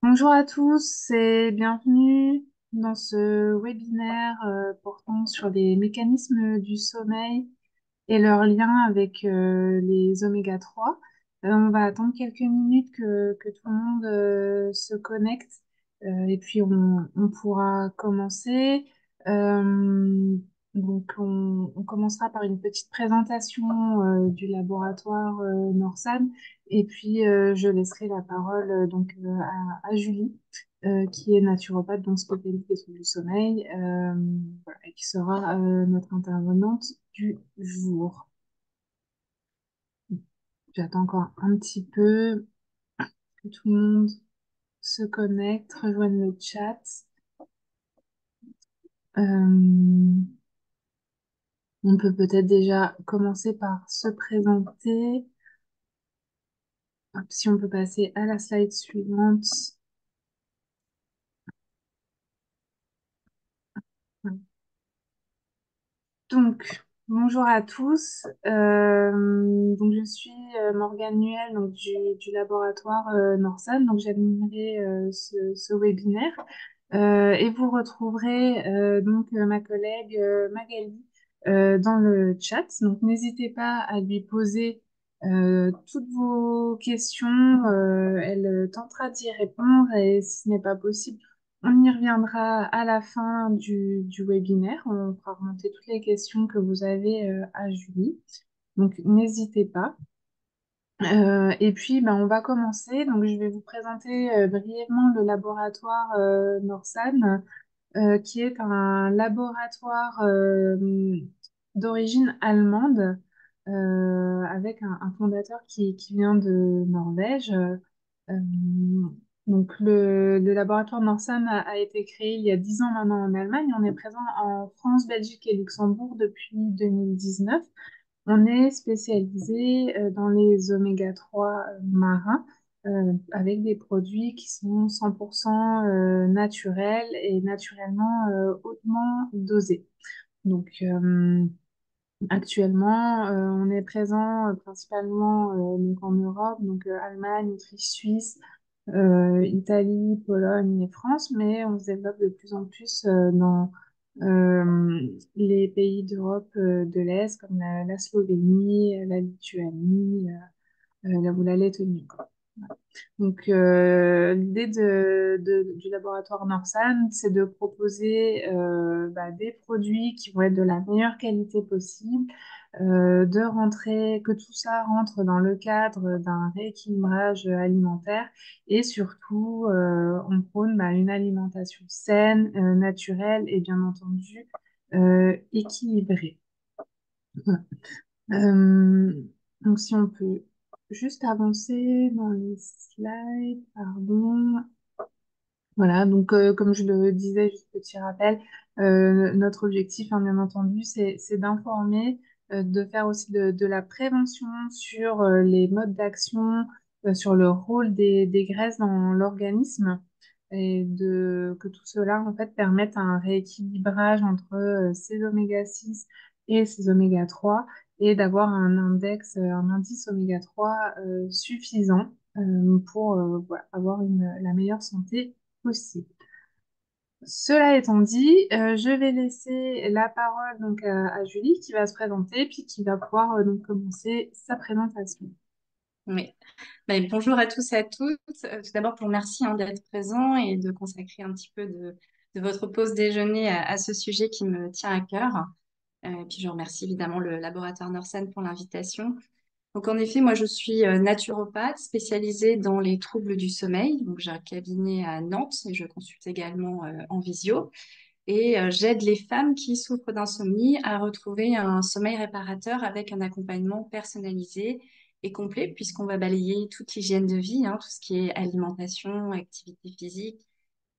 Bonjour à tous et bienvenue dans ce webinaire portant sur les mécanismes du sommeil et leur lien avec les oméga 3. On va attendre quelques minutes que tout le monde se connecte et puis on pourra commencer. Euh, on commencera par une petite présentation du laboratoire Norsan et puis je laisserai la parole à Julie qui est naturopathe, donc spécialiste du sommeil, voilà, et qui sera notre intervenante du jour. J'attends encore un petit peu que tout le monde se connecte, rejoigne le chat. Euh, on peut peut-être déjà commencer par se présenter. Hop, si on peut passer à la slide suivante. Voilà. Donc, bonjour à tous. Donc, je suis Morgane Nuel donc du laboratoire Norsan. Donc, j'animerai ce webinaire. Et vous retrouverez ma collègue Magali dans le chat. Donc, n'hésitez pas à lui poser toutes vos questions. Elle tentera d'y répondre et si ce n'est pas possible, on y reviendra à la fin du webinaire. On fera remonter toutes les questions que vous avez à Julie. Donc, n'hésitez pas. Et puis, on va commencer. Donc, je vais vous présenter brièvement le laboratoire Norsan, qui est un laboratoire d'origine allemande, avec un fondateur qui vient de Norvège. Euh, donc, le laboratoire Norsan a été créé il y a 10 ans maintenant en Allemagne. On est présent en France, Belgique et Luxembourg depuis 2019. On est spécialisé dans les oméga 3 marins avec des produits qui sont 100% naturels et naturellement hautement dosés. Donc actuellement, on est présent principalement donc en Europe, donc Allemagne, Autriche, Suisse, Italie, Pologne et France, mais on se développe de plus en plus dans les pays d'Europe de l'Est, comme la Slovénie, la Lituanie, la Lettonie, quoi. Donc, l'idée du laboratoire Norsan, c'est de proposer des produits qui vont être de la meilleure qualité possible, de rentrer, que tout ça rentre dans le cadre d'un rééquilibrage alimentaire et surtout, on prône une alimentation saine, naturelle et bien entendu équilibrée. Voilà. Euh, donc, si on peut juste avancer dans les slides, pardon. Voilà, donc comme je le disais, juste petit rappel, notre objectif, hein, bien entendu, c'est d'informer, de faire aussi de la prévention sur les modes d'action, sur le rôle des graisses dans l'organisme et que tout cela en fait permette un rééquilibrage entre ces oméga 6 et ces oméga 3 et d'avoir un indice oméga 3 suffisant pour voilà, avoir la meilleure santé possible. Cela étant dit, je vais laisser la parole à Julie qui va se présenter puis qui va pouvoir commencer sa présentation. Oui. Bonjour à tous et à toutes. Tout d'abord, pour merci d'être présent et de consacrer un petit peu de votre pause déjeuner à ce sujet qui me tient à cœur. Et puis, je remercie évidemment le laboratoire Norsan pour l'invitation. Donc, en effet, moi, je suis naturopathe spécialisée dans les troubles du sommeil. Donc, j'ai un cabinet à Nantes et je consulte également en visio. Et j'aide les femmes qui souffrent d'insomnie à retrouver un sommeil réparateur avec un accompagnement personnalisé et complet, puisqu'on va balayer toute l'hygiène de vie, tout ce qui est alimentation, activité physique,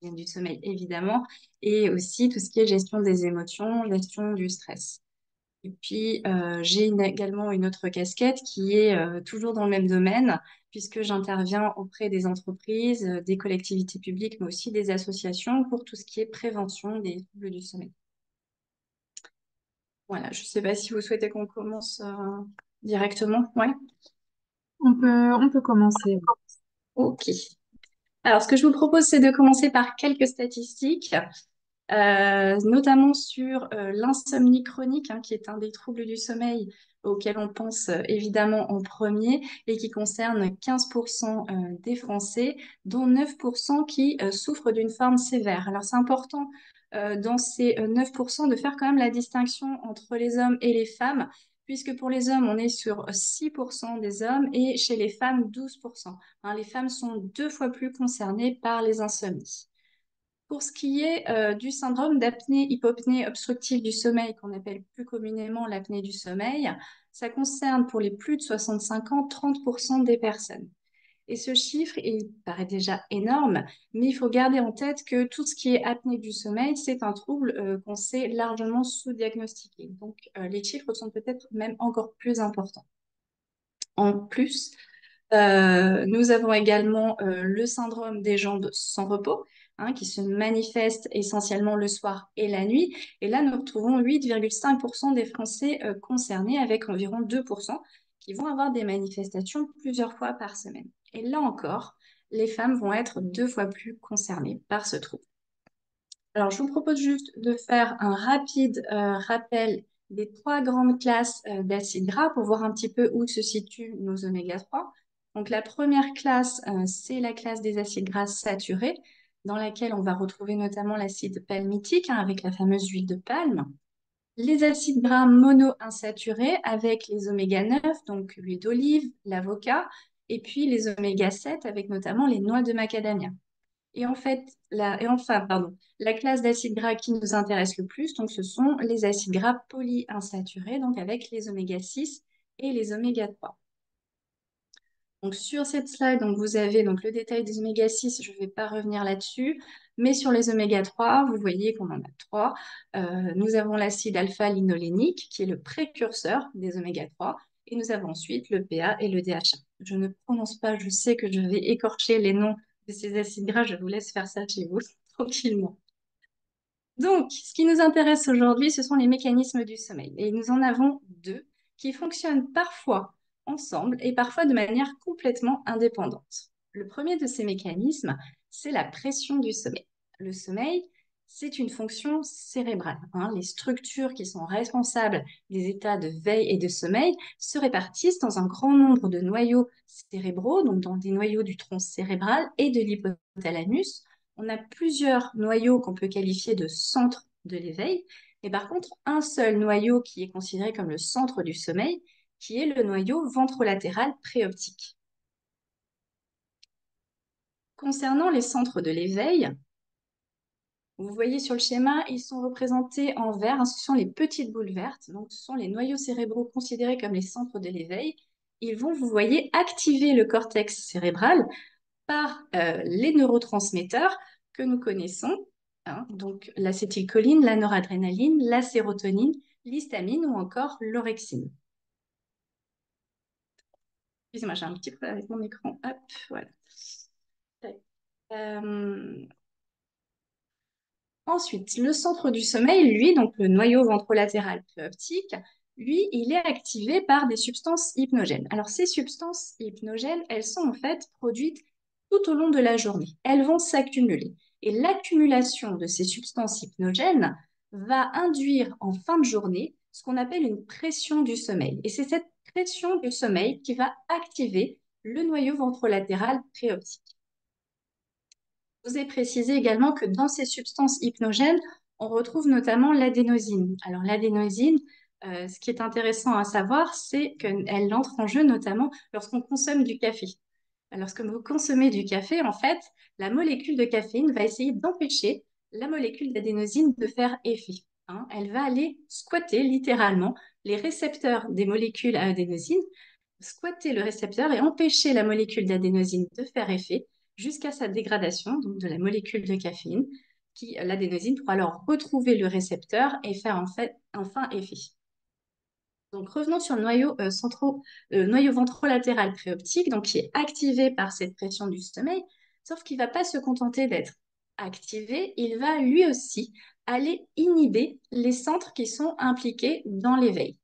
hygiène du sommeil évidemment, et aussi tout ce qui est gestion des émotions, gestion du stress. Et puis, j'ai également une autre casquette qui est toujours dans le même domaine, puisque j'interviens auprès des entreprises, des collectivités publiques, mais aussi des associations pour tout ce qui est prévention des troubles du sommeil. Voilà, je ne sais pas si vous souhaitez qu'on commence directement. Ouais. On peut commencer. Ok. Alors, ce que je vous propose, c'est de commencer par quelques statistiques, notamment sur l'insomnie chronique, hein, qui est un des troubles du sommeil auquel on pense évidemment en premier et qui concerne 15% des Français, dont 9% qui souffrent d'une forme sévère. Alors, c'est important dans ces 9% de faire quand même la distinction entre les hommes et les femmes, puisque pour les hommes, on est sur 6% des hommes et chez les femmes, 12%. Hein, les femmes sont 2 fois plus concernées par les insomnies. Pour ce qui est du syndrome d'apnée-hypopnée obstructive du sommeil, qu'on appelle plus communément l'apnée du sommeil, ça concerne pour les plus de 65 ans 30% des personnes. Et ce chiffre, il paraît déjà énorme, mais il faut garder en tête que tout ce qui est apnée du sommeil, c'est un trouble qu'on sait largement sous-diagnostiqué. Donc les chiffres sont peut-être même encore plus importants. En plus, nous avons également le syndrome des jambes sans repos, hein, qui se manifeste essentiellement le soir et la nuit. Et là, nous retrouvons 8,5% des Français concernés, avec environ 2% qui vont avoir des manifestations plusieurs fois par semaine. Et là encore, les femmes vont être 2 fois plus concernées par ce trouble. Alors, je vous propose juste de faire un rapide rappel des 3 grandes classes d'acides gras pour voir un petit peu où se situent nos oméga 3. Donc, la première classe, c'est la classe des acides gras saturés, dans laquelle on va retrouver notamment l'acide palmitique, hein, avec la fameuse huile de palme. Les acides gras monoinsaturés avec les oméga 9, donc l'huile d'olive, l'avocat, et puis les oméga 7 avec notamment les noix de macadamia. Et enfin, la classe d'acides gras qui nous intéresse le plus, donc ce sont les acides gras polyinsaturés, donc avec les oméga 6 et les oméga 3. Donc sur cette slide, donc vous avez donc le détail des oméga 6, je ne vais pas revenir là-dessus, mais sur les oméga 3, vous voyez qu'on en a trois. Nous avons l'acide alpha-linolénique, qui est le précurseur des oméga 3, et nous avons ensuite le PA et le DHA. Je ne prononce pas, je sais que je vais écorcher les noms de ces acides gras, je vous laisse faire ça chez vous, tranquillement. Donc, ce qui nous intéresse aujourd'hui, ce sont les mécanismes du sommeil. Et nous en avons deux qui fonctionnent parfois ensemble et parfois de manière complètement indépendante. Le premier de ces mécanismes, c'est la pression du sommeil. Le sommeil, c'est une fonction cérébrale, hein. Les structures qui sont responsables des états de veille et de sommeil se répartissent dans un grand nombre de noyaux cérébraux, donc dans des noyaux du tronc cérébral et de l'hypothalamus. On a plusieurs noyaux qu'on peut qualifier de centres de l'éveil, mais par contre, un seul noyau qui est considéré comme le centre du sommeil, qui est le noyau ventrolatéral préoptique. Concernant les centres de l'éveil, vous voyez sur le schéma, ils sont représentés en vert, hein, ce sont les petites boules vertes, donc ce sont les noyaux cérébraux considérés comme les centres de l'éveil. Ils vont, vous voyez, activer le cortex cérébral par les neurotransmetteurs que nous connaissons, hein, donc l'acétylcholine, la noradrénaline, la sérotonine, l'histamine ou encore l'orexine. Excusez-moi, j'ai un petit problème avec mon écran. Hop, voilà. Euh, Ensuite, le centre du sommeil, lui, donc le noyau ventrolatéral préoptique, lui, il est activé par des substances hypnogènes. Alors, ces substances hypnogènes, elles sont en fait produites tout au long de la journée. Elles vont s'accumuler. Et l'accumulation de ces substances hypnogènes va induire en fin de journée ce qu'on appelle une pression du sommeil. Et c'est cette pression du sommeil qui va activer le noyau ventrolatéral préoptique. Je vous ai précisé également que dans ces substances hypnogènes, on retrouve notamment l'adénosine. Alors l'adénosine, ce qui est intéressant à savoir, c'est qu'elle entre en jeu notamment lorsqu'on consomme du café. Lorsque vous consommez du café, en fait, la molécule de caféine va essayer d'empêcher la molécule d'adénosine de faire effet, hein. Elle va aller squatter littéralement les récepteurs des molécules à adénosine, squatter le récepteur et empêcher la molécule d'adénosine de faire effet jusqu'à sa dégradation, donc de la molécule de caféine, qui, l'adénosine, pourra alors retrouver le récepteur et faire en fait enfin effet. Donc revenons sur le noyau ventrolatéral préoptique, donc qui est activé par cette pression du sommeil, sauf qu'il ne va pas se contenter d'être activé, il va lui aussi aller inhiber les centres qui sont impliqués dans l'éveil,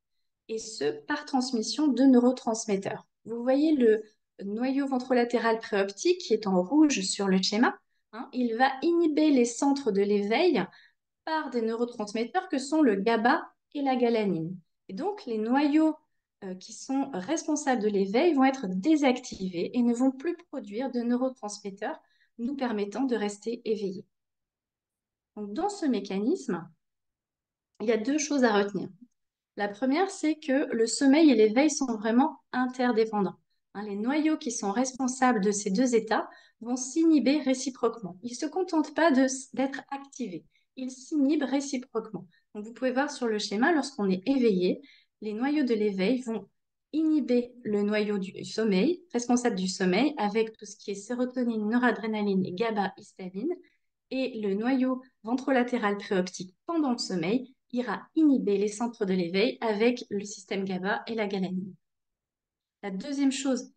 et ce par transmission de neurotransmetteurs. Vous voyez noyau ventrolatéral préoptique, qui est en rouge sur le schéma, hein, il va inhiber les centres de l'éveil par des neurotransmetteurs que sont le GABA et la galanine. Et donc, les noyaux qui sont responsables de l'éveil vont être désactivés et ne vont plus produire de neurotransmetteurs nous permettant de rester éveillés. Donc, dans ce mécanisme, il y a deux choses à retenir. La première, c'est que le sommeil et l'éveil sont vraiment interdépendants. Hein, les noyaux qui sont responsables de ces deux états vont s'inhiber réciproquement. Ils ne se contentent pas d'être activés, ils s'inhibent réciproquement. Donc, vous pouvez voir sur le schéma, lorsqu'on est éveillé, les noyaux de l'éveil vont inhiber le noyau du sommeil, responsable du sommeil, avec tout ce qui est sérotonine, noradrénaline et GABA-histamine, et le noyau ventrolatéral préoptique pendant le sommeil ira inhiber les centres de l'éveil avec le système GABA et la galanine. La deuxième chose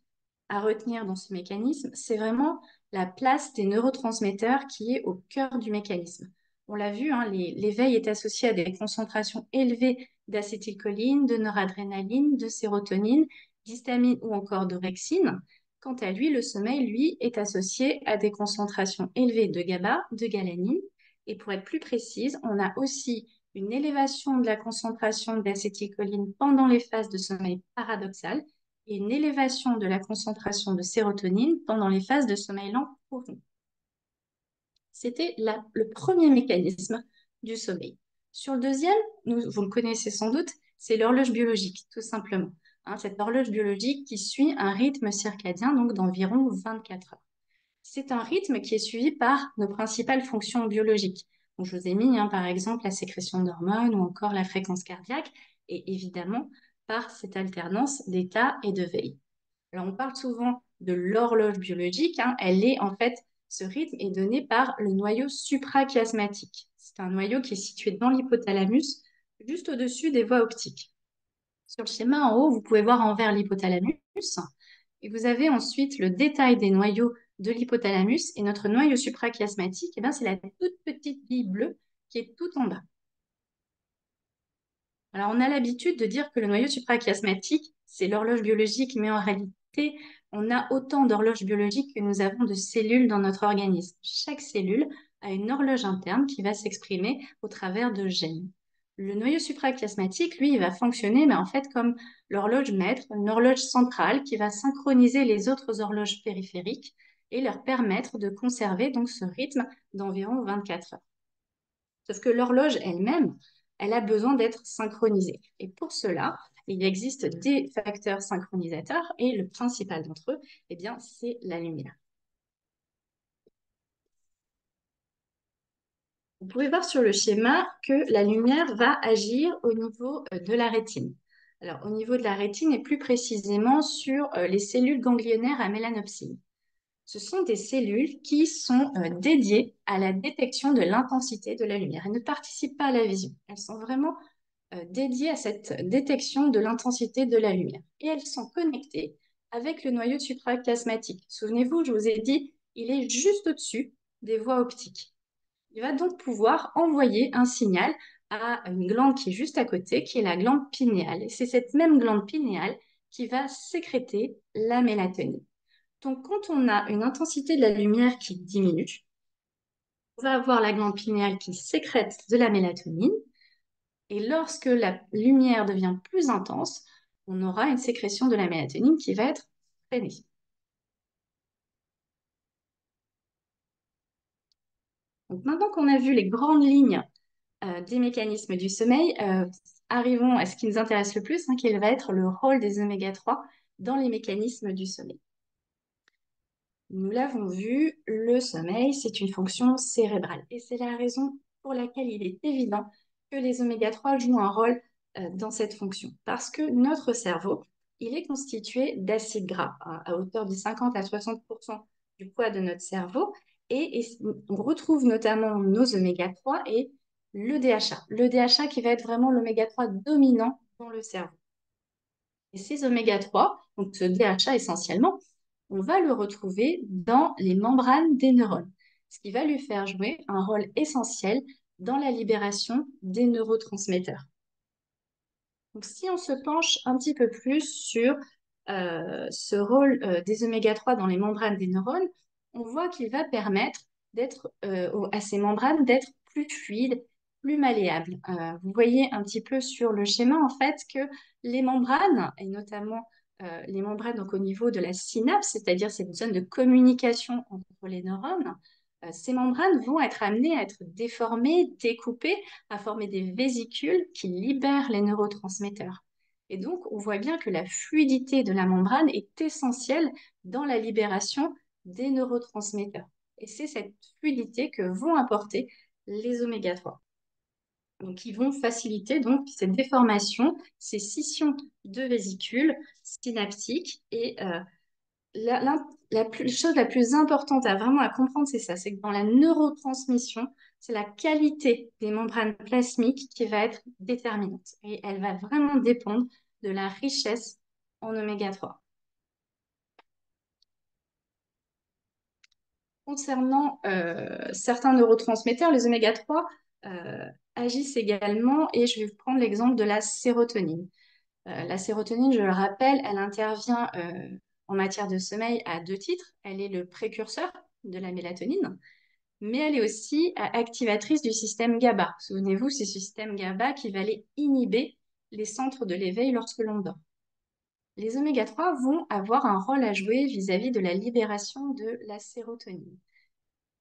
à retenir dans ce mécanisme, c'est vraiment la place des neurotransmetteurs qui est au cœur du mécanisme. On l'a vu, hein, l'éveil est associé à des concentrations élevées d'acétylcholine, de noradrénaline, de sérotonine, d'histamine ou encore d'orexine. Quant à lui, le sommeil, lui, est associé à des concentrations élevées de GABA, de galanine. Et pour être plus précise, on a aussi une élévation de la concentration d'acétylcholine pendant les phases de sommeil paradoxal et une élévation de la concentration de sérotonine pendant les phases de sommeil lent profond. C'était le premier mécanisme du sommeil. Sur le deuxième, vous le connaissez sans doute, c'est l'horloge biologique, tout simplement. Hein, cette horloge biologique qui suit un rythme circadien donc d'environ 24 heures. C'est un rythme qui est suivi par nos principales fonctions biologiques. Donc, je vous ai mis par exemple la sécrétion d'hormones ou encore la fréquence cardiaque et évidemment par cette alternance d'état et de veille. Alors, on parle souvent de l'horloge biologique. Hein. Ce rythme est donné par le noyau suprachiasmatique. C'est un noyau qui est situé dans l'hypothalamus, juste au-dessus des voies optiques. Sur le schéma en haut, vous pouvez voir en vert l'hypothalamus. Et vous avez ensuite le détail des noyaux de l'hypothalamus. Et notre noyau suprachiasmatique, c'est la toute petite bille bleue qui est tout en bas. Alors, on a l'habitude de dire que le noyau suprachiasmatique, c'est l'horloge biologique, mais en réalité, on a autant d'horloges biologiques que nous avons de cellules dans notre organisme. Chaque cellule a une horloge interne qui va s'exprimer au travers de gènes. Le noyau suprachiasmatique, lui, il va fonctionner, mais en fait, comme l'horloge maître, une horloge centrale qui va synchroniser les autres horloges périphériques et leur permettre de conserver donc ce rythme d'environ 24 heures. Sauf que l'horloge elle-même, elle a besoin d'être synchronisée. Et pour cela, il existe des facteurs synchronisateurs et le principal d'entre eux, c'est la lumière. Vous pouvez voir sur le schéma que la lumière va agir au niveau de la rétine. Alors, au niveau de la rétine et plus précisément sur les cellules ganglionnaires à mélanopsine. Ce sont des cellules qui sont dédiées à la détection de l'intensité de la lumière. Elles ne participent pas à la vision. Elles sont vraiment dédiées à cette détection de l'intensité de la lumière. Et elles sont connectées avec le noyau suprachiasmatique. Souvenez-vous, je vous ai dit, il est juste au-dessus des voies optiques. Il va donc pouvoir envoyer un signal à une glande qui est juste à côté, qui est la glande pinéale. Et c'est cette même glande pinéale qui va sécréter la mélatonine. Donc, quand on a une intensité de la lumière qui diminue, on va avoir la glande pinéale qui sécrète de la mélatonine. Et lorsque la lumière devient plus intense, on aura une sécrétion de la mélatonine qui va être freinée. Donc, maintenant qu'on a vu les grandes lignes des mécanismes du sommeil, arrivons à ce qui nous intéresse le plus, qui va être le rôle des oméga-3 dans les mécanismes du sommeil. Nous l'avons vu, le sommeil, c'est une fonction cérébrale. Et c'est la raison pour laquelle il est évident que les oméga-3 jouent un rôle dans cette fonction. Parce que notre cerveau, il est constitué d'acides gras à hauteur de 50 à 60% du poids de notre cerveau. Et on retrouve notamment nos oméga-3 et le DHA. Le DHA qui va être vraiment l'oméga-3 dominant dans le cerveau. Et ces oméga-3, donc ce DHA essentiellement, on va le retrouver dans les membranes des neurones, ce qui va lui faire jouer un rôle essentiel dans la libération des neurotransmetteurs. Donc, si on se penche un petit peu plus sur ce rôle des oméga 3 dans les membranes des neurones, on voit qu'il va permettre à ces membranes d'être plus fluides, plus malléables. Vous voyez un petit peu sur le schéma en fait que les membranes, et notamment les membranes donc, au niveau de la synapse, c'est-à-dire cette zone de communication entre les neurones, ces membranes vont être amenées à être déformées, découpées, à former des vésicules qui libèrent les neurotransmetteurs. Et donc, on voit bien que la fluidité de la membrane est essentielle dans la libération des neurotransmetteurs. Et c'est cette fluidité que vont apporter les oméga 3. Donc, ils vont faciliter donc cette déformation, ces scissions de vésicules synaptiques. Et chose la plus importante à vraiment à comprendre, c'est ça, c'est que dans la neurotransmission, c'est la qualité des membranes plasmiques qui va être déterminante. Et elle va vraiment dépendre de la richesse en oméga 3. Concernant certains neurotransmetteurs, les oméga 3 agissent également, et je vais vous prendre l'exemple de la sérotonine. La sérotonine, je le rappelle, elle intervient en matière de sommeil à deux titres. Elle est le précurseur de la mélatonine, mais elle est aussi activatrice du système GABA. Souvenez-vous, c'est ce système GABA qui va aller inhiber les centres de l'éveil lorsque l'on dort. Les oméga 3 vont avoir un rôle à jouer vis-à-vis de la libération de la sérotonine.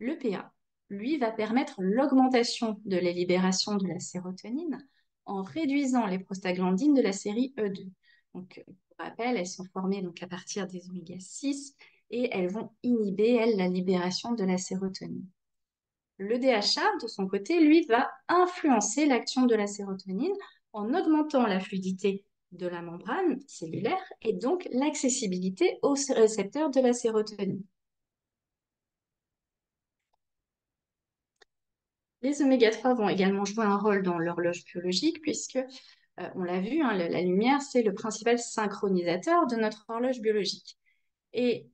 L'EPA, lui, va permettre l'augmentation de la libération de la sérotonine en réduisant les prostaglandines de la série E2. Donc, pour rappel, elles sont formées donc, à partir des oméga 6 et elles vont inhiber, elles, la libération de la sérotonine. Le DHA, de son côté, lui, va influencer l'action de la sérotonine en augmentant la fluidité de la membrane cellulaire et donc l'accessibilité aux récepteurs de la sérotonine. Les oméga 3 vont également jouer un rôle dans l'horloge biologique puisque, on l'a vu, hein, la lumière, c'est le principal synchronisateur de notre horloge biologique. Et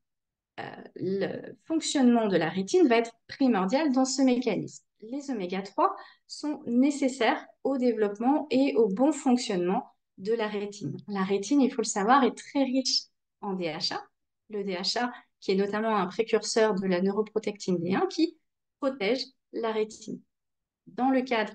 le fonctionnement de la rétine va être primordial dans ce mécanisme. Les oméga 3 sont nécessaires au développement et au bon fonctionnement de la rétine. La rétine, il faut le savoir, est très riche en DHA. Le DHA, qui est notamment un précurseur de la neuroprotectine D1, qui protège la rétine. Dans le cadre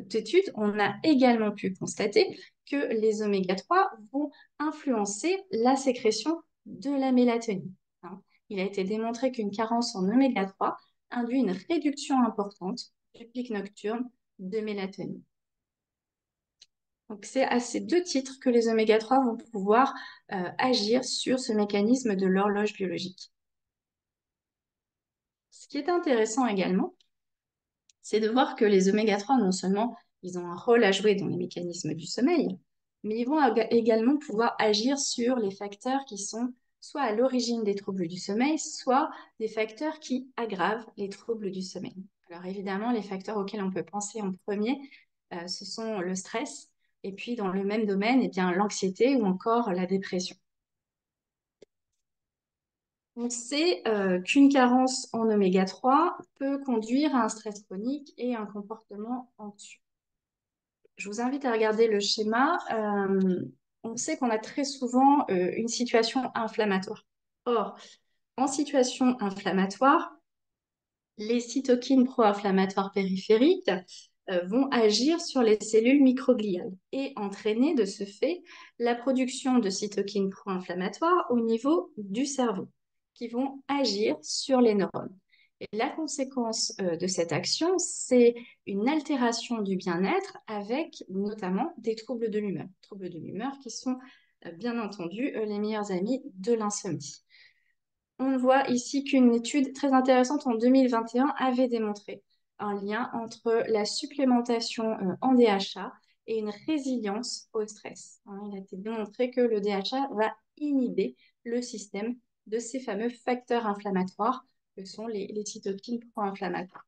d'études, on a également pu constater que les oméga 3 vont influencer la sécrétion de la mélatonine. Hein. Il a été démontré qu'une carence en oméga 3 induit une réduction importante du pic nocturne de mélatonine. Donc, c'est à ces deux titres que les oméga 3 vont pouvoir agir sur ce mécanisme de l'horloge biologique. Ce qui est intéressant également, c'est de voir que les oméga 3, non seulement ils ont un rôle à jouer dans les mécanismes du sommeil, mais ils vont également pouvoir agir sur les facteurs qui sont soit à l'origine des troubles du sommeil, soit des facteurs qui aggravent les troubles du sommeil. Alors évidemment, les facteurs auxquels on peut penser en premier, ce sont le stress, et puis dans le même domaine, eh bien, l'anxiété ou encore la dépression. On sait qu'une carence en oméga 3 peut conduire à un stress chronique et un comportement anxieux. Je vous invite à regarder le schéma. On sait qu'on a très souvent une situation inflammatoire. Or, en situation inflammatoire, les cytokines pro-inflammatoires périphériques vont agir sur les cellules microgliales et entraîner de ce fait la production de cytokines pro-inflammatoires au niveau du cerveau, qui vont agir sur les neurones. Et la conséquence de cette action, c'est une altération du bien-être avec notamment des troubles de l'humeur. Troubles de l'humeur qui sont bien entendu les meilleurs amis de l'insomnie. On voit ici qu'une étude très intéressante en 2021 avait démontré un lien entre la supplémentation en DHA et une résilience au stress. Il a été démontré que le DHA va inhiber le système de ces fameux facteurs inflammatoires que sont les cytokines pro-inflammatoires.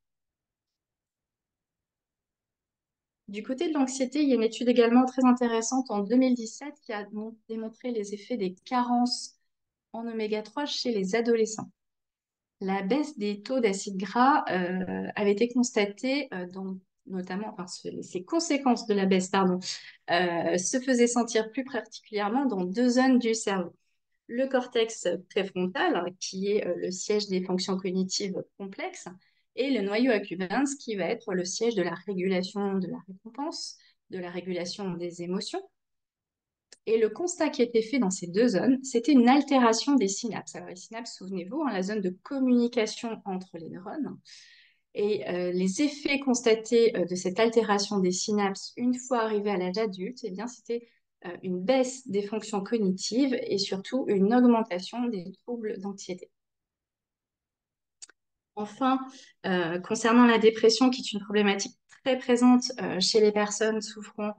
Du côté de l'anxiété, il y a une étude également très intéressante en 2017 qui a démontré les effets des carences en oméga 3 chez les adolescents. La baisse des taux d'acide gras avait été constatée dans notamment, enfin, ces conséquences de la baisse, pardon, se faisaient sentir plus particulièrement dans deux zones du cerveau. Le cortex préfrontal, hein, qui est le siège des fonctions cognitives complexes, et le noyau accumbens, qui va être le siège de la régulation de la récompense, de la régulation des émotions. Et le constat qui a été fait dans ces deux zones, c'était une altération des synapses. Alors les synapses, souvenez-vous, hein, la zone de communication entre les neurones. Et les effets constatés de cette altération des synapses une fois arrivés à l'âge adulte, eh bien, c'était une baisse des fonctions cognitives et surtout une augmentation des troubles d'anxiété. Enfin, concernant la dépression, qui est une problématique très présente chez les personnes souffrant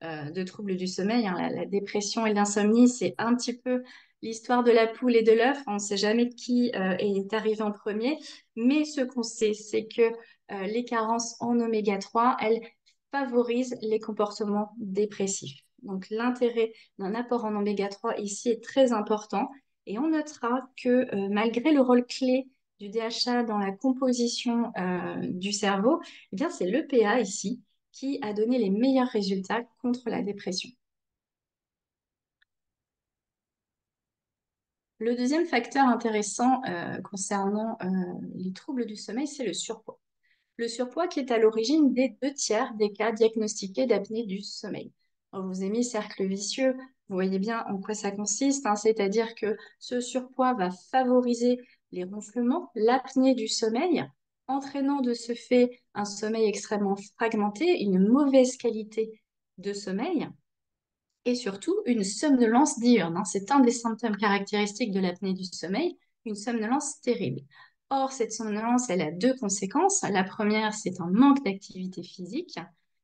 de troubles du sommeil, hein, la dépression et l'insomnie, c'est un petit peu l'histoire de la poule et de l'œuf. On ne sait jamais qui est arrivé en premier, mais ce qu'on sait, c'est que les carences en oméga 3, elles favorisent les comportements dépressifs. Donc l'intérêt d'un apport en oméga 3 ici est très important. Et on notera que malgré le rôle clé du DHA dans la composition du cerveau, eh bien, c'est l'EPA ici qui a donné les meilleurs résultats contre la dépression. Le deuxième facteur intéressant concernant les troubles du sommeil, c'est le surpoids. Le surpoids qui est à l'origine des 2 tiers des cas diagnostiqués d'apnée du sommeil. Alors, je vous ai mis cercle vicieux, vous voyez bien en quoi ça consiste, hein, c'est-à-dire que ce surpoids va favoriser les ronflements, l'apnée du sommeil, entraînant de ce fait un sommeil extrêmement fragmenté, une mauvaise qualité de sommeil et surtout une somnolence diurne, hein. C'est un des symptômes caractéristiques de l'apnée du sommeil, une somnolence terrible. Or, cette somnolence, elle a deux conséquences. La première, c'est un manque d'activité physique.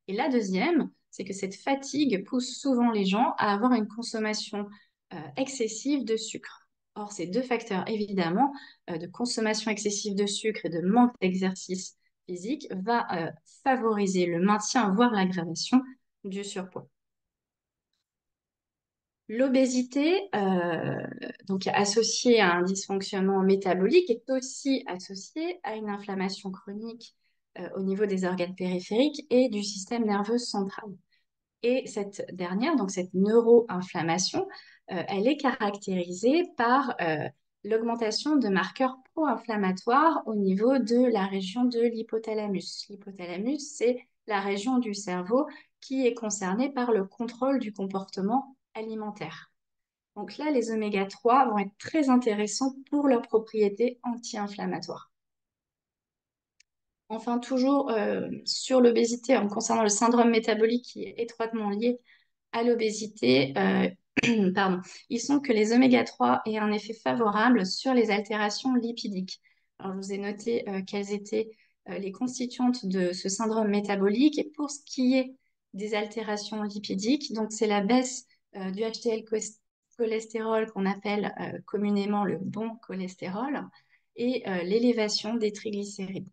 Et la deuxième, c'est que cette fatigue pousse souvent les gens à avoir une consommation excessive de sucre. Or, ces deux facteurs, évidemment, de consommation excessive de sucre et de manque d'exercice physique, va favoriser le maintien, voire l'aggravation du surpoids. L'obésité, donc associée à un dysfonctionnement métabolique, est aussi associée à une inflammation chronique au niveau des organes périphériques et du système nerveux central. Et cette dernière, donc cette neuroinflammation, elle est caractérisée par l'augmentation de marqueurs pro-inflammatoires au niveau de la région de l'hypothalamus. L'hypothalamus, c'est la région du cerveau qui est concernée par le contrôle du comportement alimentaire. Donc là, les oméga 3 vont être très intéressants pour leurs propriétés anti-inflammatoires. Enfin, toujours sur l'obésité, en concernant le syndrome métabolique qui est étroitement lié à l'obésité, pardon, ils sont que les oméga 3 aient un effet favorable sur les altérations lipidiques. Alors, je vous ai noté quelles étaient les constituantes de ce syndrome métabolique. Et pour ce qui est des altérations lipidiques, donc c'est la baisse du HDL cholestérol qu'on appelle communément le bon cholestérol et l'élévation des triglycérides.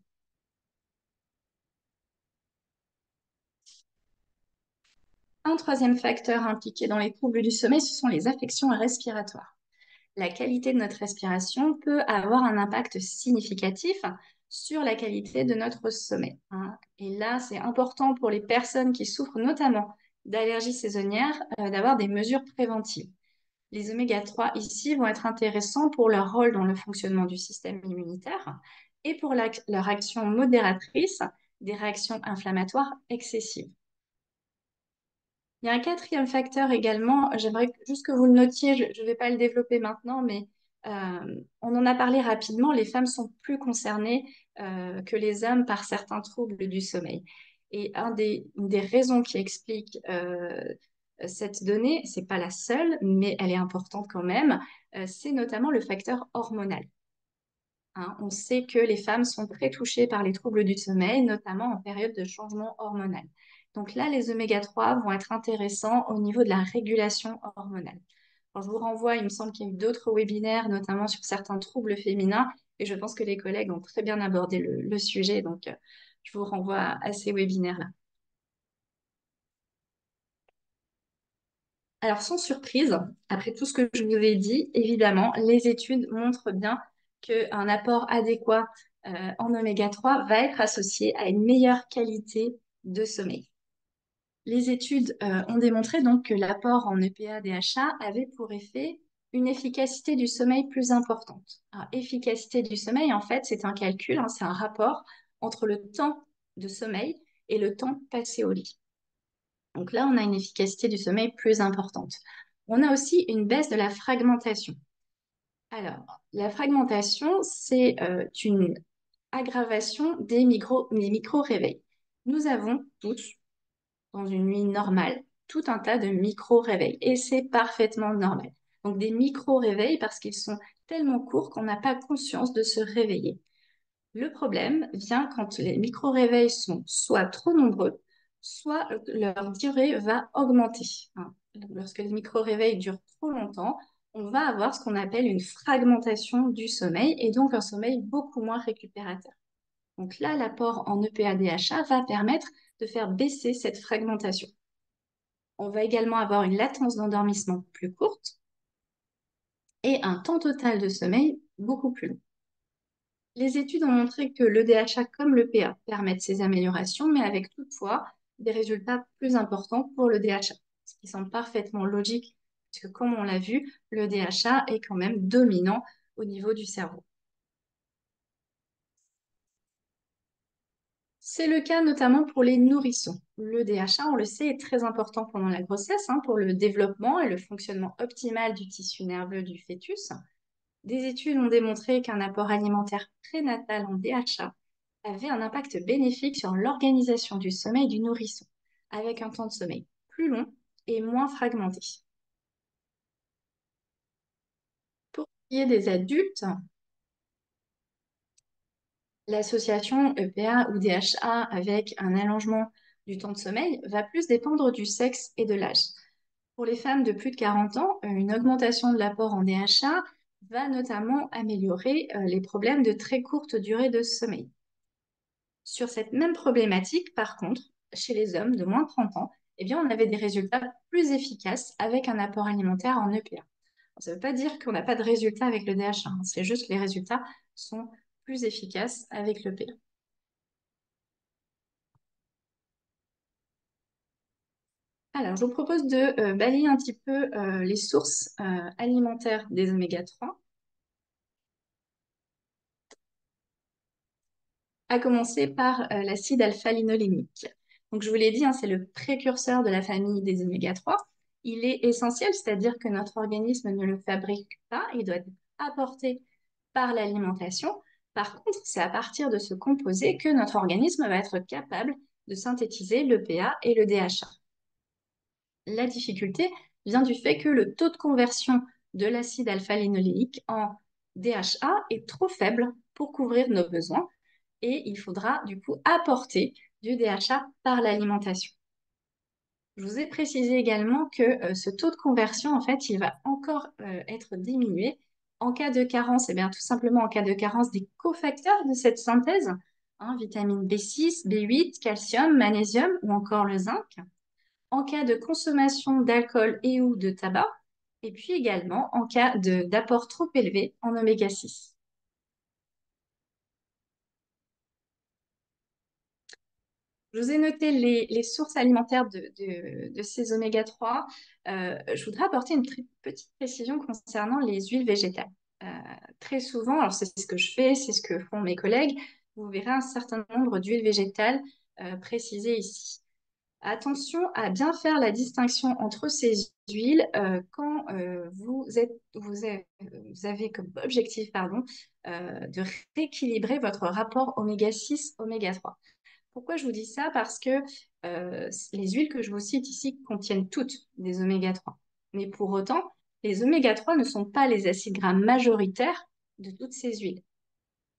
Un troisième facteur impliqué dans les troubles du sommeil, ce sont les affections respiratoires. La qualité de notre respiration peut avoir un impact significatif sur la qualité de notre sommeil, hein. Et là, c'est important pour les personnes qui souffrent notamment d'allergies saisonnières d'avoir des mesures préventives. Les oméga 3 ici vont être intéressants pour leur rôle dans le fonctionnement du système immunitaire et pour leur action modératrice des réactions inflammatoires excessives. Il y a un quatrième facteur également, j'aimerais juste que vous le notiez, je ne vais pas le développer maintenant, mais on en a parlé rapidement, les femmes sont plus concernées que les hommes par certains troubles du sommeil. Et une des raisons qui explique cette donnée, c'est pas la seule, mais elle est importante quand même, c'est notamment le facteur hormonal. Hein, on sait que les femmes sont très touchées par les troubles du sommeil, notamment en période de changement hormonal. Donc là, les oméga 3 vont être intéressants au niveau de la régulation hormonale. Alors, je vous renvoie, il me semble qu'il y a eu d'autres webinaires, notamment sur certains troubles féminins, et je pense que les collègues ont très bien abordé le sujet, donc je vous renvoie à ces webinaires-là. Alors, sans surprise, après tout ce que je vous ai dit, évidemment, les études montrent bien qu'un apport adéquat en oméga 3 va être associé à une meilleure qualité de sommeil. Les études ont démontré donc que l'apport en EPA-DHA avait pour effet une efficacité du sommeil plus importante. Alors, efficacité du sommeil, en fait, c'est un calcul, hein, c'est un rapport entre le temps de sommeil et le temps passé au lit. Donc là, on a une efficacité du sommeil plus importante. On a aussi une baisse de la fragmentation. Alors, la fragmentation, c'est une aggravation des micro-réveils. Nous avons tous, dans une nuit normale, tout un tas de micro-réveils et c'est parfaitement normal. Donc des micro-réveils parce qu'ils sont tellement courts qu'on n'a pas conscience de se réveiller. Le problème vient quand les micro-réveils sont soit trop nombreux, soit leur durée va augmenter, hein. Lorsque les micro-réveils durent trop longtemps, on va avoir ce qu'on appelle une fragmentation du sommeil et donc un sommeil beaucoup moins récupérateur. Donc là, l'apport en EPA-DHA va permettre de faire baisser cette fragmentation. On va également avoir une latence d'endormissement plus courte et un temps total de sommeil beaucoup plus long. Les études ont montré que le DHA comme le PA permettent ces améliorations, mais avec toutefois des résultats plus importants pour le DHA, ce qui semble parfaitement logique, puisque comme on l'a vu, le DHA est quand même dominant au niveau du cerveau. C'est le cas notamment pour les nourrissons. Le DHA, on le sait, est très important pendant la grossesse, hein, pour le développement et le fonctionnement optimal du tissu nerveux du fœtus. Des études ont démontré qu'un apport alimentaire prénatal en DHA avait un impact bénéfique sur l'organisation du sommeil du nourrisson, avec un temps de sommeil plus long et moins fragmenté. Pour ce qui est des adultes, l'association EPA ou DHA avec un allongement du temps de sommeil va plus dépendre du sexe et de l'âge. Pour les femmes de plus de 40 ans, une augmentation de l'apport en DHA va notamment améliorer les problèmes de très courte durée de sommeil. Sur cette même problématique, par contre, chez les hommes de moins de 30 ans, eh bien, on avait des résultats plus efficaces avec un apport alimentaire en EPA. Ça ne veut pas dire qu'on n'a pas de résultats avec le DHA, hein, c'est juste que les résultats sont plus efficaces avec l'EPA. Alors, je vous propose de balayer un petit peu les sources alimentaires des oméga 3, à commencer par l'acide alpha-linolénique. Donc, je vous l'ai dit, hein, c'est le précurseur de la famille des oméga 3. Il est essentiel, c'est-à-dire que notre organisme ne le fabrique pas, il doit être apporté par l'alimentation. Par contre, c'est à partir de ce composé que notre organisme va être capable de synthétiser le PA et le DHA. La difficulté vient du fait que le taux de conversion de l'acide alpha-linolénique en DHA est trop faible pour couvrir nos besoins et il faudra du coup apporter du DHA par l'alimentation. Je vous ai précisé également que ce taux de conversion, en fait, il va encore être diminué en cas de carence, et bien tout simplement en cas de carence des cofacteurs de cette synthèse, hein, vitamine B6, B8, calcium, magnésium ou encore le zinc, en cas de consommation d'alcool et ou de tabac, et puis également en cas d'apport trop élevé en oméga 6. Je vous ai noté les sources alimentaires de ces oméga 3. Je voudrais apporter une petite précision concernant les huiles végétales. Euh, Très souvent, alors c'est ce que je fais, c'est ce que font mes collègues, vous verrez un certain nombre d'huiles végétales précisées ici. Attention à bien faire la distinction entre ces huiles quand vous avez comme objectif de rééquilibrer votre rapport oméga 6, oméga 3. Pourquoi je vous dis ça? Parce que les huiles que je vous cite ici contiennent toutes des oméga 3. Mais pour autant, les oméga 3 ne sont pas les acides gras majoritaires de toutes ces huiles.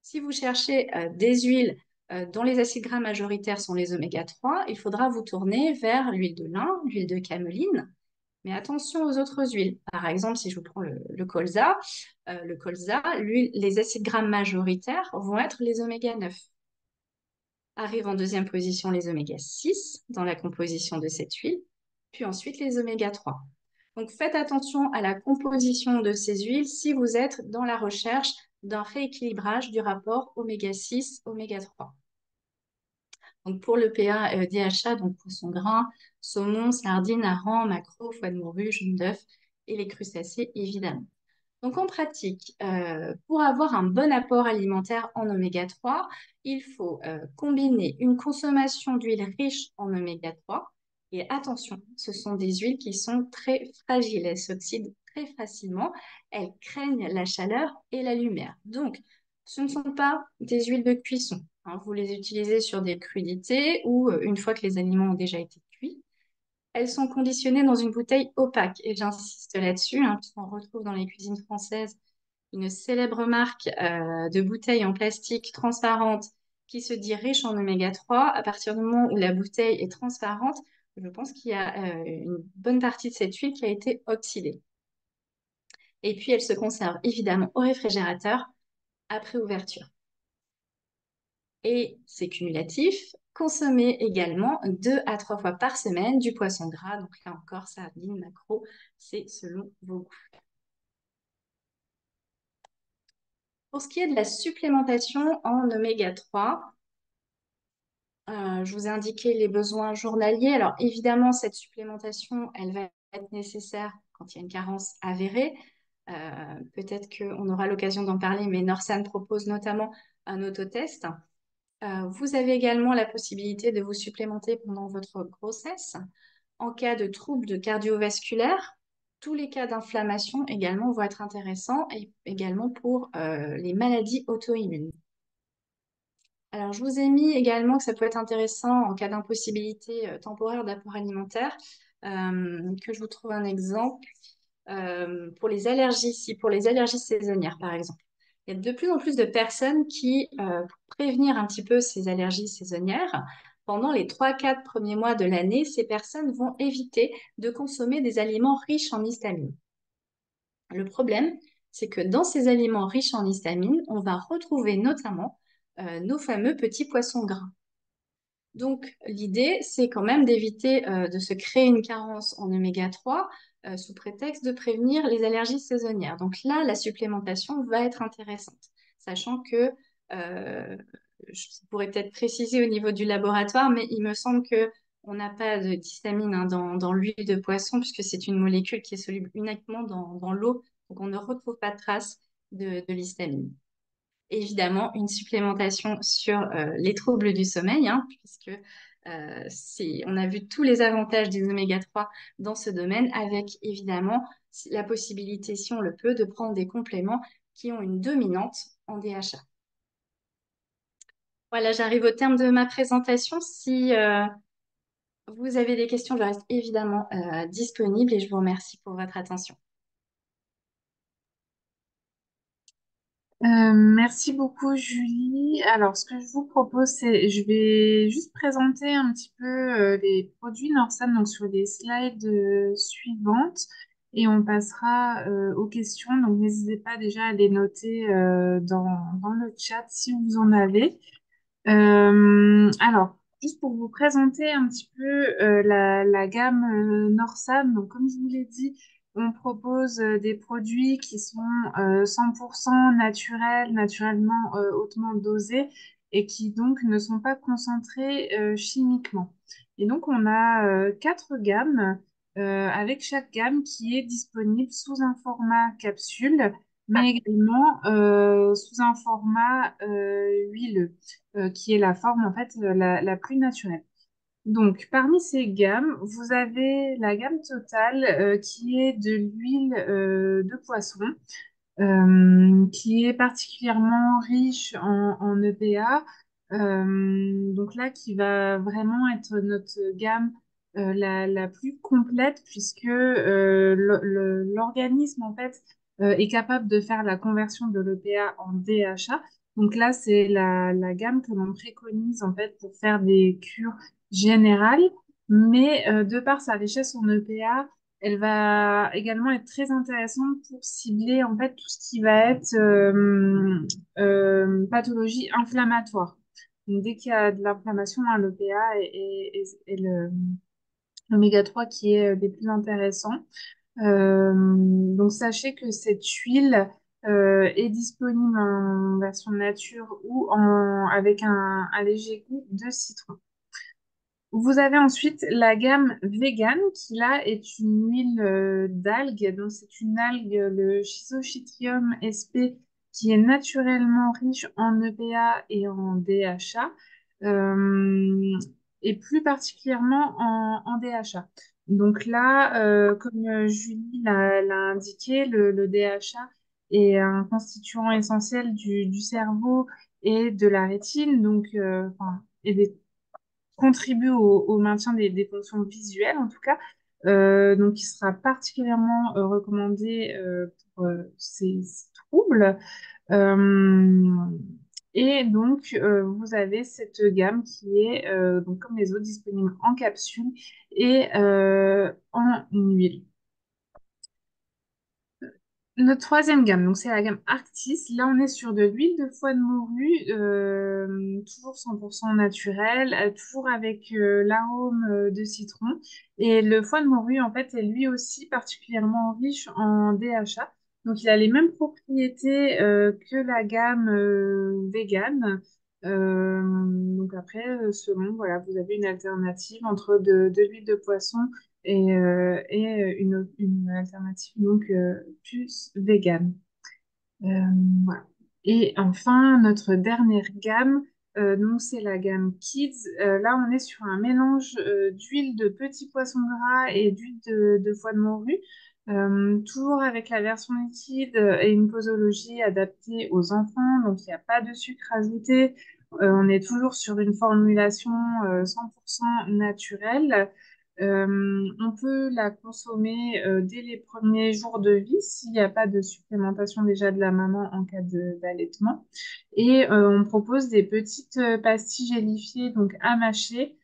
Si vous cherchez des huiles dont les acides gras majoritaires sont les oméga 3, il faudra vous tourner vers l'huile de lin, l'huile de cameline. Mais attention aux autres huiles. Par exemple, si je vous prends le colza, les acides gras majoritaires vont être les oméga 9. Arrivent en deuxième position les oméga 6 dans la composition de cette huile, puis ensuite les oméga 3. Donc faites attention à la composition de ces huiles si vous êtes dans la recherche d'un rééquilibrage du rapport oméga 6, oméga 3. Donc pour le PA DHA, donc poisson gras, saumon, sardines, hareng, maquereau, foie de morue, jaune d'œuf et les crustacés évidemment. Donc en pratique, pour avoir un bon apport alimentaire en oméga 3, il faut combiner une consommation d'huiles riches en oméga 3. Et attention, ce sont des huiles qui sont très fragiles, elles s'oxydent très facilement, elles craignent la chaleur et la lumière. Donc, ce ne sont pas des huiles de cuisson, hein. Vous les utilisez sur des crudités ou une fois que les aliments ont déjà été cuits. Elles sont conditionnées dans une bouteille opaque. Et j'insiste là-dessus, hein, puisqu'on retrouve dans les cuisines françaises une célèbre marque de bouteilles en plastique transparente qui se dit riche en oméga 3. À partir du moment où la bouteille est transparente, je pense qu'il y a une bonne partie de cette huile qui a été oxydée. Et puis, elle se conserve évidemment au réfrigérateur après ouverture. Et c'est cumulatif. Consommer également 2 à 3 fois par semaine du poisson gras. Donc là encore, sardines, maquereau, c'est selon vos goûts. Pour ce qui est de la supplémentation en oméga 3, je vous ai indiqué les besoins journaliers. Alors évidemment, cette supplémentation, elle va être nécessaire quand il y a une carence avérée. Peut-être qu'on aura l'occasion d'en parler, mais Norsan propose notamment un autotest. Vous avez également la possibilité de vous supplémenter pendant votre grossesse. En cas de troubles de cardiovasculaire, tous les cas d'inflammation également vont être intéressants et également pour les maladies auto-immunes. Alors, je vous ai mis également que ça peut être intéressant en cas d'impossibilité temporaire d'apport alimentaire, que je vous trouve un exemple pour les allergies, si pour les allergies saisonnières, par exemple. Il y a de plus en plus de personnes qui, pour prévenir un petit peu ces allergies saisonnières, pendant les 3-4 premiers mois de l'année, ces personnes vont éviter de consommer des aliments riches en histamine. Le problème, c'est que dans ces aliments riches en histamine, on va retrouver notamment nos fameux petits poissons gras. Donc, l'idée, c'est quand même d'éviter de se créer une carence en oméga 3 sous prétexte de prévenir les allergies saisonnières. Donc là, la supplémentation va être intéressante, sachant que je pourrais peut-être préciser au niveau du laboratoire, mais il me semble que on n'a pas d'histamine hein, dans l'huile de poisson, puisque c'est une molécule qui est soluble uniquement dans l'eau, donc on ne retrouve pas de traces de l'histamine. Évidemment, une supplémentation sur les troubles du sommeil, hein, puisque on a vu tous les avantages des oméga 3 dans ce domaine, avec évidemment la possibilité, si on le peut, de prendre des compléments qui ont une dominante en DHA. Voilà, j'arrive au terme de ma présentation. Si vous avez des questions, je reste évidemment disponible et je vous remercie pour votre attention. Merci beaucoup, Julie. Alors, ce que je vous propose, c'est, je vais juste présenter un petit peu les produits Norsan donc sur les slides suivantes et on passera aux questions. Donc, n'hésitez pas déjà à les noter dans le chat si vous en avez. Alors, juste pour vous présenter un petit peu la gamme Norsan, donc comme je vous l'ai dit, on propose des produits qui sont 100% naturels, naturellement hautement dosés et qui donc ne sont pas concentrés chimiquement. Et donc, on a 4 gammes avec chaque gamme qui est disponible sous un format capsule, mais également sous un format huileux qui est la forme en fait la plus naturelle. Donc, parmi ces gammes, vous avez la gamme totale qui est de l'huile de poisson, qui est particulièrement riche en EPA. Donc là, qui va vraiment être notre gamme la plus complète puisque l'organisme en fait est capable de faire la conversion de l'EPA en DHA. Donc là, c'est la gamme que l'on préconise en fait pour faire des cures générales, mais de par sa richesse en EPA, elle va également être très intéressante pour cibler en fait tout ce qui va être pathologie inflammatoire. Donc, dès qu'il y a de l'inflammation, hein, l'OPA et l'oméga 3 qui est des plus intéressants. Donc sachez que cette huile est disponible en version nature ou avec un léger goût de citron. Vous avez ensuite la gamme vegan qui là est une huile d'algue. Donc c'est une algue, le Schizochytrium sp, qui est naturellement riche en EPA et en DHA, euh, et plus particulièrement en DHA. Donc là, comme Julie l'a indiqué, le DHA est un constituant essentiel du cerveau et de la rétine, donc enfin, et des contribue au maintien des fonctions visuelles, en tout cas. Donc, il sera particulièrement recommandé pour ces troubles. Euh, et donc, vous avez cette gamme qui est, donc, comme les autres, disponible en capsule et en huile. Notre troisième gamme, donc c'est la gamme Arctis. Là, on est sur de l'huile de foie de morue, toujours 100% naturelle, toujours avec l'arôme de citron. Et le foie de morue, en fait, est lui aussi particulièrement riche en DHA. Donc, il a les mêmes propriétés que la gamme vegan. Donc après, selon, voilà, vous avez une alternative entre de l'huile de poisson et une alternative donc plus végane. Euh, voilà. Et enfin, notre dernière gamme, donc c'est la gamme Kids. Là, on est sur un mélange d'huile de petits poissons gras et d'huile de foie de morue, toujours avec la version liquide et une posologie adaptée aux enfants. Donc, il n'y a pas de sucre ajouté. On est toujours sur une formulation 100% naturelle. On peut la consommer dès les premiers jours de vie s'il n'y a pas de supplémentation déjà de la maman en cas d'allaitement. Et on propose des petites pastilles gélifiées, donc à mâcher,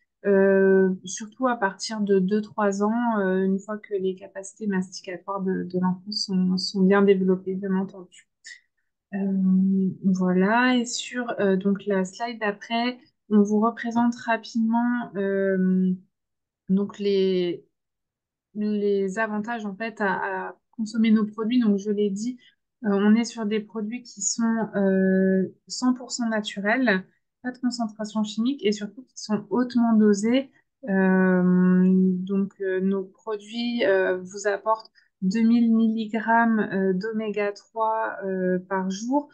surtout à partir de 2 3 ans, une fois que les capacités masticatoires de l'enfant sont bien développées, bien entendu. Voilà, et sur donc la slide d'après, on vous représente rapidement donc les avantages en fait à consommer nos produits. Donc je l'ai dit, on est sur des produits qui sont 100% naturels, pas de concentration chimique et surtout qui sont hautement dosés. Donc nos produits vous apportent 2000 milligrammes d'oméga 3 par jour.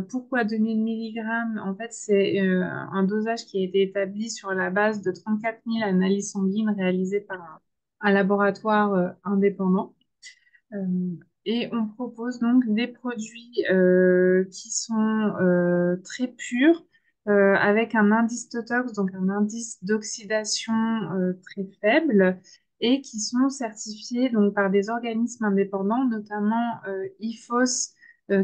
Pourquoi 2000 milligrammes? En fait, c'est un dosage qui a été établi sur la base de 34 000 analyses sanguines réalisées par un laboratoire indépendant. Euh, et on propose donc des produits qui sont très purs, avec un indice Totox, donc un indice d'oxydation très faible, et qui sont certifiés donc par des organismes indépendants, notamment IFOS,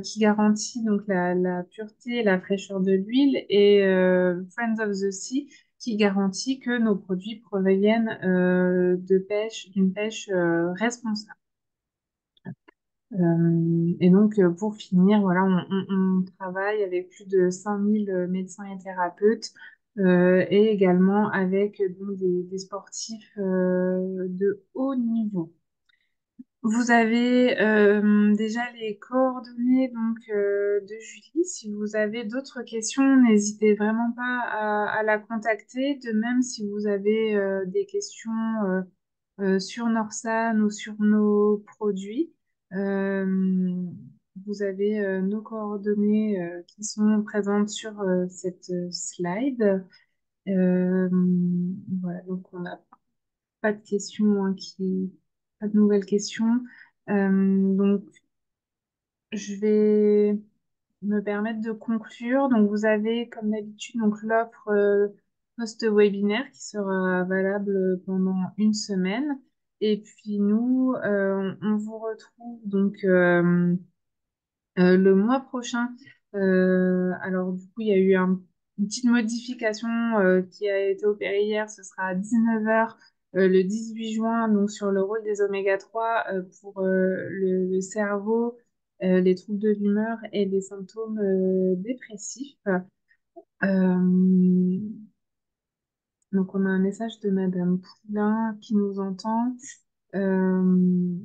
qui garantit donc la pureté et la fraîcheur de l'huile, et Friends of the Sea, qui garantit que nos produits proviennent d'une pêche responsable. Et donc, pour finir, voilà, on travaille avec plus de 5000 médecins et thérapeutes, et également avec donc, des sportifs de haut niveau. Vous avez déjà les coordonnées donc, de Julie. Si vous avez d'autres questions, n'hésitez vraiment pas à la contacter. De même, si vous avez des questions sur Norsan ou sur nos produits, euh, vous avez nos coordonnées qui sont présentes sur cette slide. Euh, voilà, donc on n'a pas de questions pas de nouvelles questions. Donc, je vais me permettre de conclure. Donc, vous avez, comme d'habitude, donc l'offre post-webinaire qui sera valable pendant une semaine. Et puis, nous, on vous retrouve donc le mois prochain. Alors, du coup, il y a eu une petite modification qui a été opérée hier. Ce sera à 19 heures le 18 juin, donc sur le rôle des oméga 3 pour le cerveau, les troubles de l'humeur et les symptômes dépressifs. Donc, on a un message de Madame Poulain qui nous entend. Euh,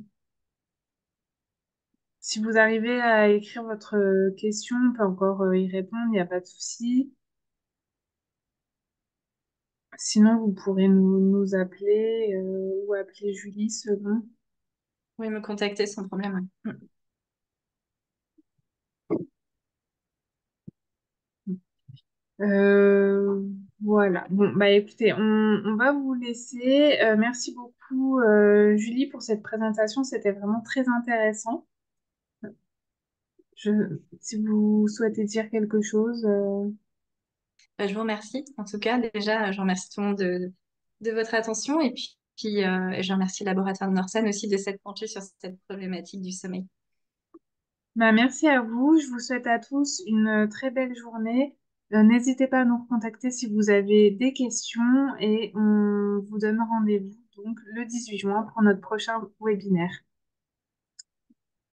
Si vous arrivez à écrire votre question, on peut encore y répondre, il n'y a pas de souci. Sinon, vous pourrez nous appeler ou appeler Julie selon. Vous pouvez me contacter sans problème. Ouais. Euh, voilà. Bon, bah écoutez, on va vous laisser. Merci beaucoup, Julie, pour cette présentation. C'était vraiment très intéressant. Si vous souhaitez dire quelque chose. Je vous remercie. En tout cas, déjà, je remercie tout le monde de votre attention et je remercie le laboratoire de Norsan aussi de s'être penché sur cette problématique du sommeil. Bah, merci à vous. Je vous souhaite à tous une très belle journée. N'hésitez pas à nous contacter si vous avez des questions et on vous donne rendez-vous donc le 18 juin pour notre prochain webinaire.